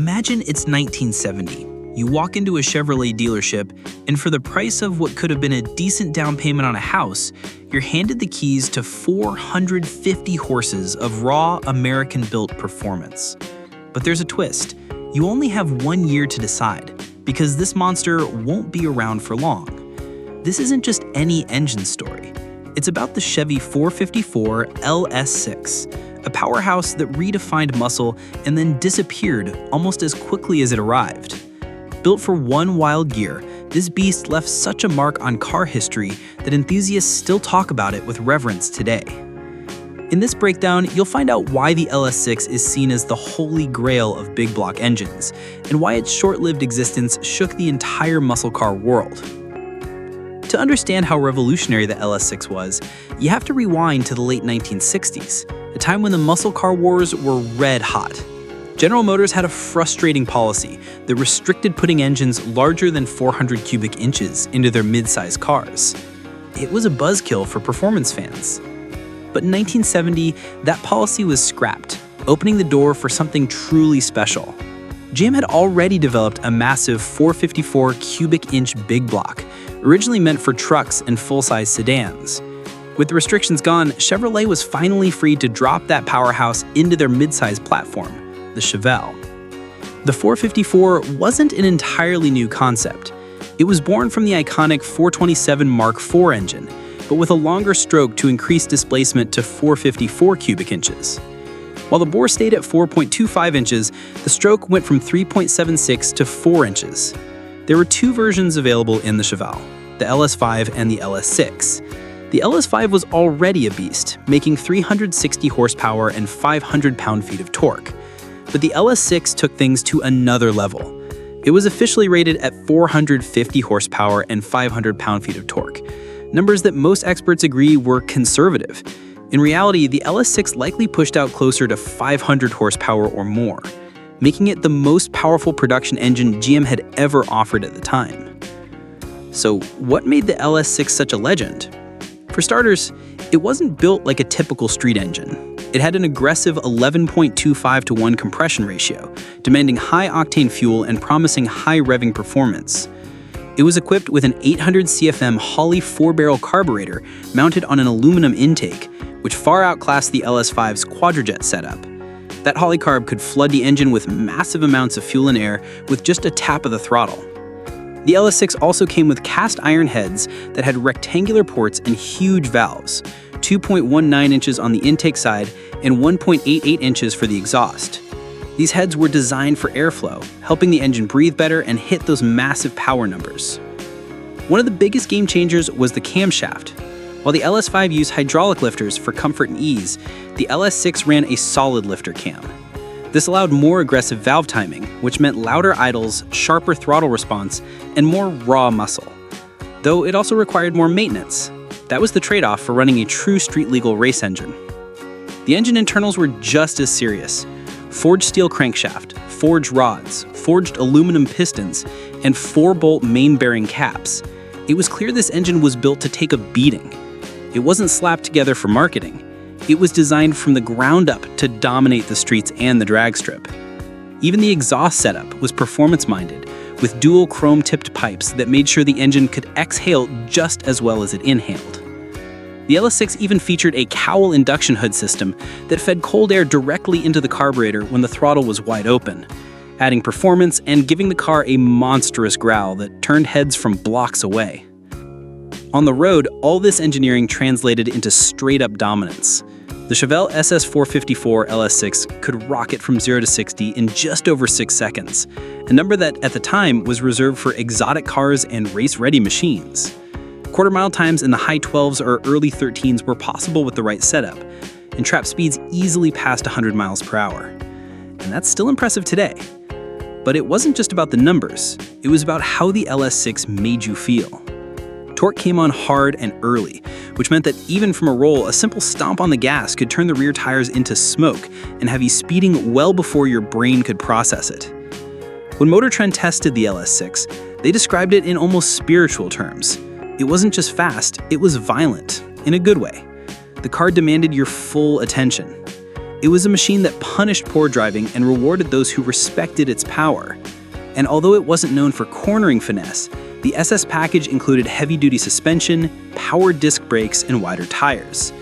Imagine it's 1970. You walk into a Chevrolet dealership, and for the price of what could have been a decent down payment on a house, you're handed the keys to 450 horses of raw American-built performance. But there's a twist. You only have 1 year to decide, because this monster won't be around for long. This isn't just any engine story. It's about the Chevy 454 LS6, a powerhouse that redefined muscle and then disappeared almost as quickly as it arrived. Built for one wild gear, this beast left such a mark on car history that enthusiasts still talk about it with reverence today. In this breakdown, you'll find out why the LS6 is seen as the holy grail of big block engines, and why its short-lived existence shook the entire muscle car world. To understand how revolutionary the LS6 was, you have to rewind to the late 1960s, a time when the muscle car wars were red hot. General Motors had a frustrating policy that restricted putting engines larger than 400 cubic inches into their mid-size cars. It was a buzzkill for performance fans. But in 1970, that policy was scrapped, opening the door for something truly special. GM had already developed a massive 454 cubic inch big block, originally meant for trucks and full-size sedans. With the restrictions gone, Chevrolet was finally free to drop that powerhouse into their mid-size platform, the Chevelle. The 454 wasn't an entirely new concept. It was born from the iconic 427 Mark IV engine, but with a longer stroke to increase displacement to 454 cubic inches. While the bore stayed at 4.25 inches, the stroke went from 3.76 to 4 inches. There were two versions available in the Chevelle, the LS5 and the LS6. The LS5 was already a beast, making 360 horsepower and 500 pound-feet of torque. But the LS6 took things to another level. It was officially rated at 450 horsepower and 500 pound-feet of torque, numbers that most experts agree were conservative. In reality, the LS6 likely pushed out closer to 500 horsepower or more, making it the most powerful production engine GM had ever offered at the time. So what made the LS6 such a legend? For starters, it wasn't built like a typical street engine. It had an aggressive 11.25 to 1 compression ratio, demanding high-octane fuel and promising high revving performance. It was equipped with an 800 CFM Holley 4-barrel carburetor mounted on an aluminum intake, which far outclassed the LS5's quadrajet setup. That Holley carb could flood the engine with massive amounts of fuel and air with just a tap of the throttle. The LS6 also came with cast iron heads that had rectangular ports and huge valves, 2.19 inches on the intake side and 1.88 inches for the exhaust. These heads were designed for airflow, helping the engine breathe better and hit those massive power numbers. One of the biggest game changers was the camshaft. While the LS5 used hydraulic lifters for comfort and ease, the LS6 ran a solid lifter cam. This allowed more aggressive valve timing, which meant louder idles, sharper throttle response, and more raw muscle. Though it also required more maintenance. That was the trade-off for running a true street-legal race engine. The engine internals were just as serious. Forged steel crankshaft, forged rods, forged aluminum pistons, and 4-bolt main bearing caps. It was clear this engine was built to take a beating. It wasn't slapped together for marketing. It was designed from the ground up to dominate the streets and the drag strip. Even the exhaust setup was performance-minded, with dual chrome-tipped pipes that made sure the engine could exhale just as well as it inhaled. The LS6 even featured a cowl induction hood system that fed cold air directly into the carburetor when the throttle was wide open, adding performance and giving the car a monstrous growl that turned heads from blocks away. On the road, all this engineering translated into straight-up dominance. The Chevelle SS 454 LS6 could rocket from 0 to 60 in just over 6 seconds, a number that at the time was reserved for exotic cars and race-ready machines. Quarter-mile times in the high 12s or early 13s were possible with the right setup, and trap speeds easily passed 100 miles per hour. And that's still impressive today. But it wasn't just about the numbers, it was about how the LS6 made you feel. Torque came on hard and early, which meant that even from a roll, a simple stomp on the gas could turn the rear tires into smoke and have you speeding well before your brain could process it. When Motor Trend tested the LS6, they described it in almost spiritual terms. It wasn't just fast, it was violent, in a good way. The car demanded your full attention. It was a machine that punished poor driving and rewarded those who respected its power. And although it wasn't known for cornering finesse, the SS package included heavy-duty suspension, powered disc brakes, and wider tires,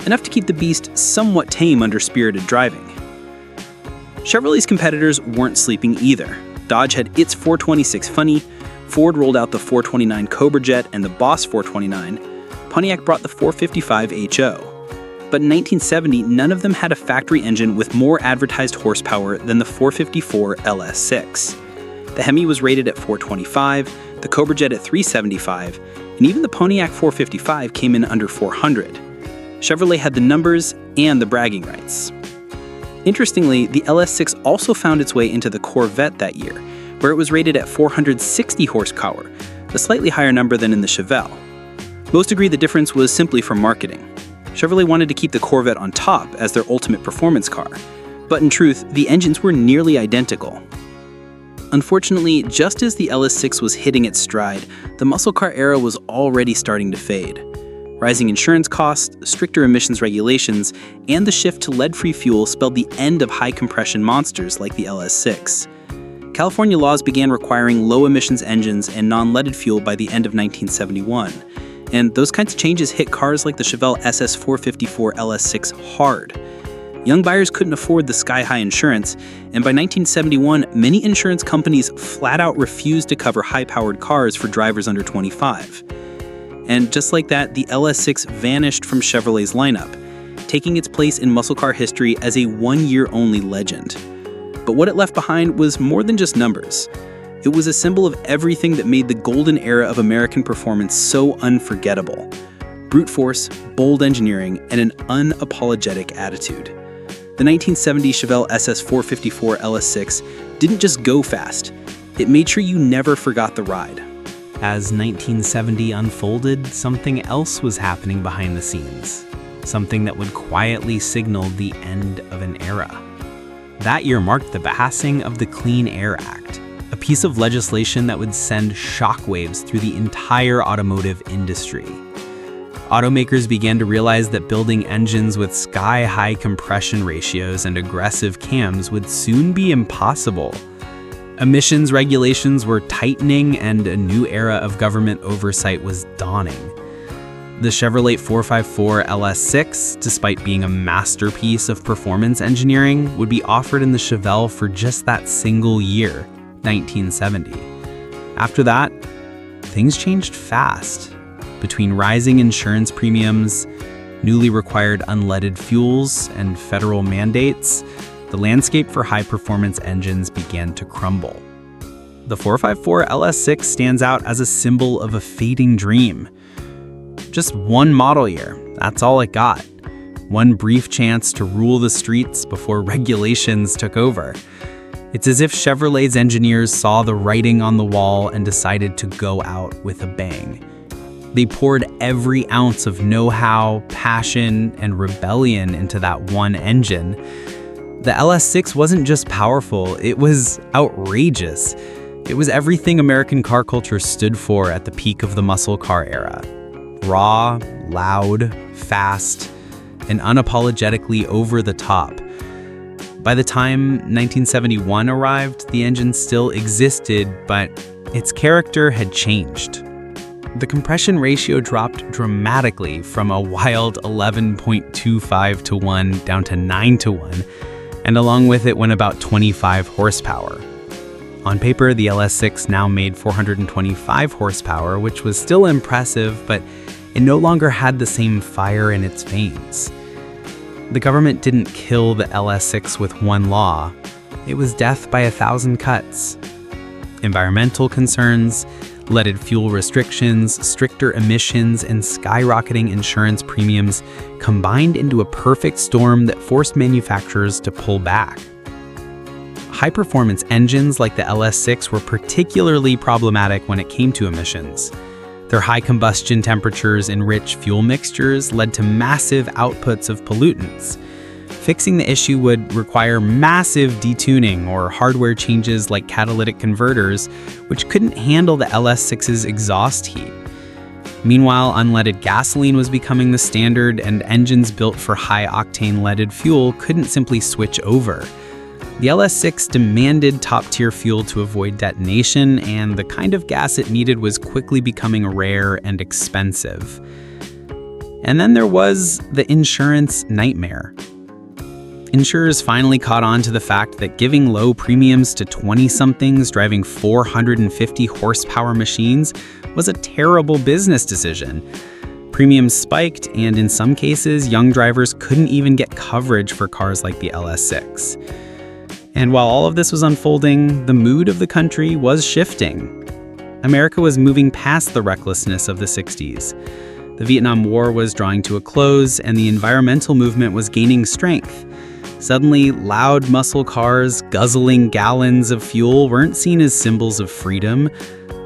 enough to keep the beast somewhat tame under spirited driving. Chevrolet's competitors weren't sleeping either. Dodge had its 426 Funny, Ford rolled out the 429 Cobra Jet and the Boss 429, Pontiac brought the 455 HO. But in 1970, none of them had a factory engine with more advertised horsepower than the 454 LS6. The Hemi was rated at 425, the Cobra Jet at 375, and even the Pontiac 455 came in under 400. Chevrolet had the numbers and the bragging rights. Interestingly, the LS6 also found its way into the Corvette that year, where it was rated at 460 horsepower, a slightly higher number than in the Chevelle. Most agree the difference was simply for marketing. Chevrolet wanted to keep the Corvette on top as their ultimate performance car, but in truth, the engines were nearly identical. Unfortunately, just as the LS6 was hitting its stride, the muscle car era was already starting to fade. Rising insurance costs, stricter emissions regulations, and the shift to lead-free fuel spelled the end of high-compression monsters like the LS6. California laws began requiring low-emissions engines and non-leaded fuel by the end of 1971, and those kinds of changes hit cars like the Chevelle SS 454 LS6 hard. Young buyers couldn't afford the sky-high insurance, and by 1971, many insurance companies flat-out refused to cover high-powered cars for drivers under 25. And just like that, the LS6 vanished from Chevrolet's lineup, taking its place in muscle car history as a one-year-only legend. But what it left behind was more than just numbers. It was a symbol of everything that made the golden era of American performance so unforgettable. Brute force, bold engineering, and an unapologetic attitude. The 1970 Chevelle SS 454 LS6 didn't just go fast, it made sure you never forgot the ride. As 1970 unfolded, something else was happening behind the scenes. Something that would quietly signal the end of an era. That year marked the passing of the Clean Air Act, a piece of legislation that would send shockwaves through the entire automotive industry. Automakers began to realize that building engines with sky-high compression ratios and aggressive cams would soon be impossible. Emissions regulations were tightening and a new era of government oversight was dawning. The Chevrolet 454 LS6, despite being a masterpiece of performance engineering, would be offered in the Chevelle for just that single year, 1970. After that, things changed fast. Between rising insurance premiums, newly required unleaded fuels, and federal mandates, the landscape for high-performance engines began to crumble. The 454 LS6 stands out as a symbol of a fading dream. Just one model year, that's all it got. One brief chance to rule the streets before regulations took over. It's as if Chevrolet's engineers saw the writing on the wall and decided to go out with a bang. They poured every ounce of know-how, passion, and rebellion into that one engine. The LS6 wasn't just powerful, it was outrageous. It was everything American car culture stood for at the peak of the muscle car era. Raw, loud, fast, and unapologetically over the top. By the time 1971 arrived, the engine still existed, but its character had changed. The compression ratio dropped dramatically from a wild 11.25 to 1 down to 9 to 1, and along with it went about 25 horsepower. On paper, the LS6 now made 425 horsepower, which was still impressive, but it no longer had the same fire in its veins. The government didn't kill the LS6 with one law. It was death by 1,000 cuts. Environmental concerns, leaded fuel restrictions, stricter emissions, and skyrocketing insurance premiums combined into a perfect storm that forced manufacturers to pull back. High-performance engines like the LS6 were particularly problematic when it came to emissions. Their high combustion temperatures and rich fuel mixtures led to massive outputs of pollutants. Fixing the issue would require massive detuning or hardware changes like catalytic converters, which couldn't handle the LS6's exhaust heat. Meanwhile, unleaded gasoline was becoming the standard, and engines built for high-octane leaded fuel couldn't simply switch over. The LS6 demanded top-tier fuel to avoid detonation, and the kind of gas it needed was quickly becoming rare and expensive. And then there was the insurance nightmare. Insurers finally caught on to the fact that giving low premiums to 20-somethings driving 450 horsepower machines was a terrible business decision. Premiums spiked, and in some cases, young drivers couldn't even get coverage for cars like the LS6. And while all of this was unfolding, the mood of the country was shifting. America was moving past the recklessness of the 60s. The Vietnam War was drawing to a close, and the environmental movement was gaining strength. Suddenly, loud muscle cars guzzling gallons of fuel weren't seen as symbols of freedom.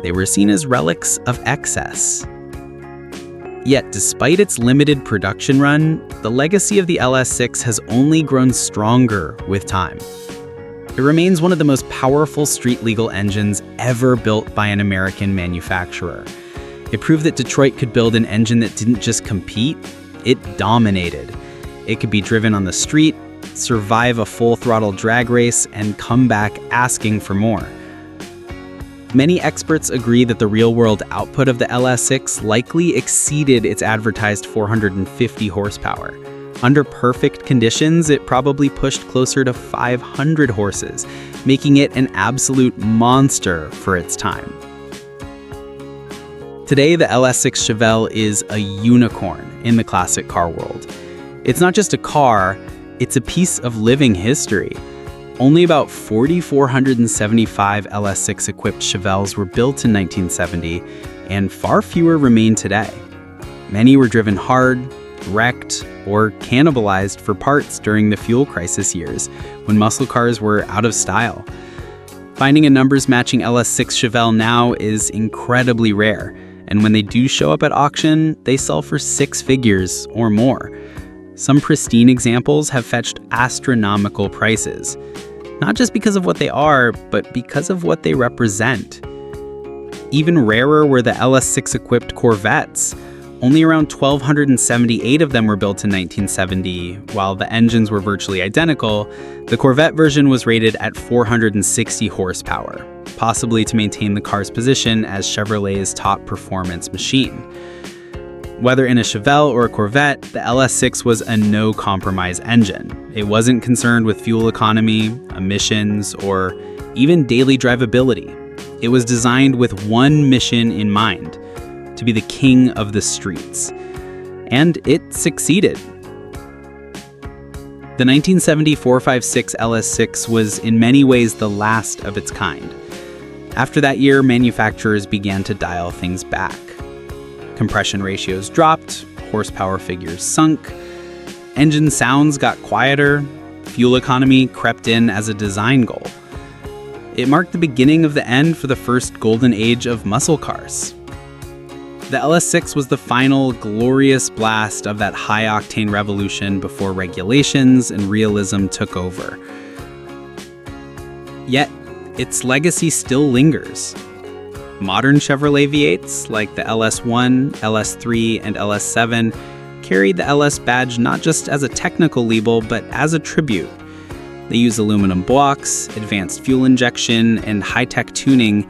They were seen as relics of excess. Yet, despite its limited production run, the legacy of the LS6 has only grown stronger with time. It remains one of the most powerful street-legal engines ever built by an American manufacturer. It proved that Detroit could build an engine that didn't just compete, it dominated. It could be driven on the street, survive a full-throttle drag race, and come back asking for more. Many experts agree that the real-world output of the LS6 likely exceeded its advertised 450 horsepower. Under perfect conditions, it probably pushed closer to 500 horses, making it an absolute monster for its time. Today, the LS6 Chevelle is a unicorn in the classic car world. It's not just a car, it's a piece of living history. Only about 4,475 LS6 equipped Chevelles were built in 1970, and far fewer remain today. Many were driven hard, wrecked, or cannibalized for parts during the fuel crisis years, when muscle cars were out of style. Finding a numbers-matching LS6 Chevelle now is incredibly rare, and when they do show up at auction, they sell for six figures or more. Some pristine examples have fetched astronomical prices, not just because of what they are, but because of what they represent. Even rarer were the LS6-equipped Corvettes. Only around 1,278 of them were built in 1970. While the engines were virtually identical, the Corvette version was rated at 460 horsepower, possibly to maintain the car's position as Chevrolet's top performance machine. Whether in a Chevelle or a Corvette, the LS6 was a no-compromise engine. It wasn't concerned with fuel economy, emissions, or even daily drivability. It was designed with one mission in mind: to be the king of the streets. And it succeeded. The 1970 456 LS6 was in many ways the last of its kind. After that year, manufacturers began to dial things back. Compression ratios dropped, horsepower figures sunk, engine sounds got quieter, fuel economy crept in as a design goal. It marked the beginning of the end for the first golden age of muscle cars. The LS6 was the final glorious blast of that high-octane revolution before regulations and realism took over. Yet, its legacy still lingers. Modern Chevrolet V8s, like the LS1, LS3, and LS7, carried the LS badge not just as a technical label, but as a tribute. They use aluminum blocks, advanced fuel injection, and high-tech tuning,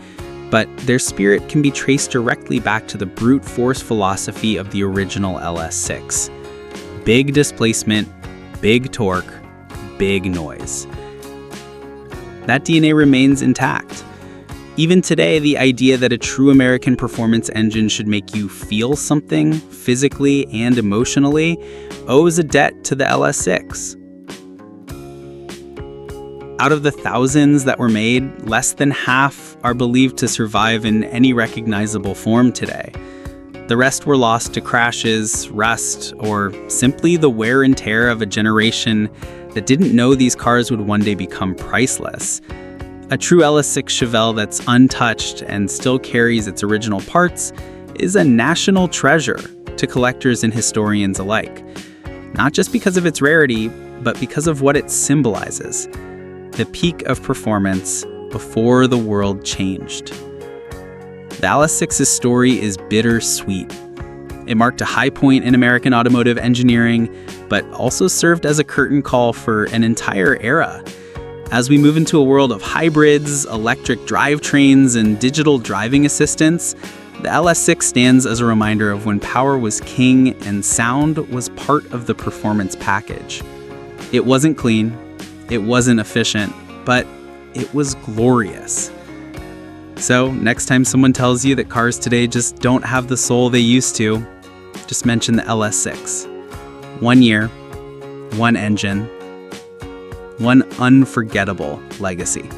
but their spirit can be traced directly back to the brute force philosophy of the original LS6. Big displacement, big torque, big noise. That DNA remains intact. Even today, the idea that a true American performance engine should make you feel something physically and emotionally owes a debt to the LS6. Out of the thousands that were made, less than half are believed to survive in any recognizable form today. The rest were lost to crashes, rust, or simply the wear and tear of a generation that didn't know these cars would one day become priceless. A true LS6 Chevelle that's untouched and still carries its original parts is a national treasure to collectors and historians alike. Not just because of its rarity, but because of what it symbolizes: the peak of performance before the world changed. The LS6's story is bittersweet, It marked a high point in American automotive engineering, but also served as a curtain call for an entire era. As we move into a world of hybrids, electric drivetrains, and digital driving assistants, the LS6 stands as a reminder of when power was king and sound was part of the performance package. It wasn't clean, it wasn't efficient, but it was glorious. So, next time someone tells you that cars today just don't have the soul they used to, just mention the LS6. 1 year, 1 engine, one unforgettable legacy.